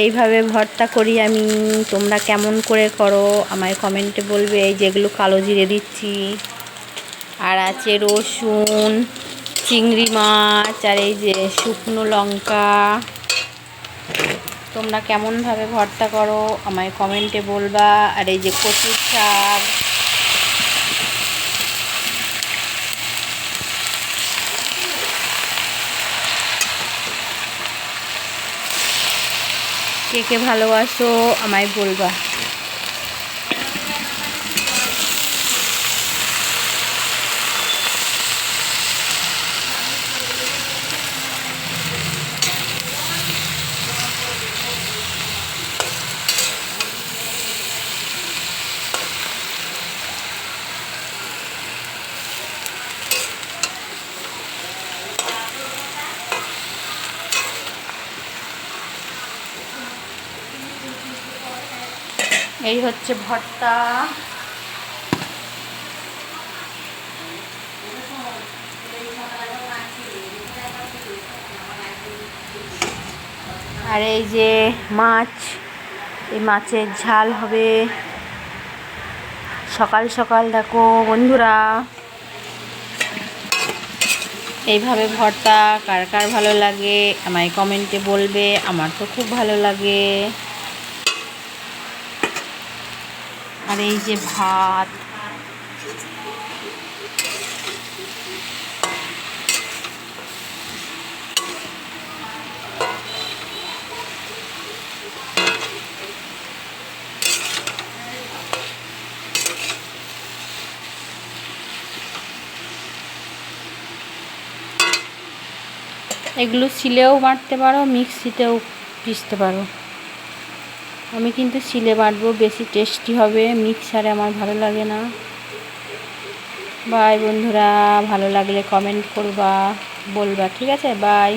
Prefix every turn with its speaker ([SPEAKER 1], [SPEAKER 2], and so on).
[SPEAKER 1] এইভাবে ভর্তা করি আমি। তোমরা কেমন করে করো আমায় কমেন্টে বলবে। এই যেগুলো কালো জিরে দিচ্ছি, আর আছে রসুন, চিংড়ি মাছ, আর এই যে শুকনো লঙ্কা। তোমরা কেমনভাবে ভর্তা করো আমায় কমেন্টে বলবা। আর এই যে কচুর শাক, কে কে ভালোবাসো আমায় বলবা। এই হচ্ছে ভর্তা। আর এই যে মাছ, এই মাছের ঝাল হবে সকাল সকাল। দেখো বন্ধুরা, এইভাবে ভর্তা কার কার ভালো লাগে আমায় কমেন্টে বলবে। আমার তো খুব ভালো লাগে। আর এই যে ভাত, এগুলো শিলেও বাটতে পারো, মিক্সিতেও পিষতে পারো। আমি কিন্তু শিলে বাটবো, বেশি টেস্টি হবে। মিক্সারে আমার ভালো লাগে না। বাই বন্ধুরা, ভালো লাগলে কমেন্ট করবা, বলবা, ঠিক আছে? বাই।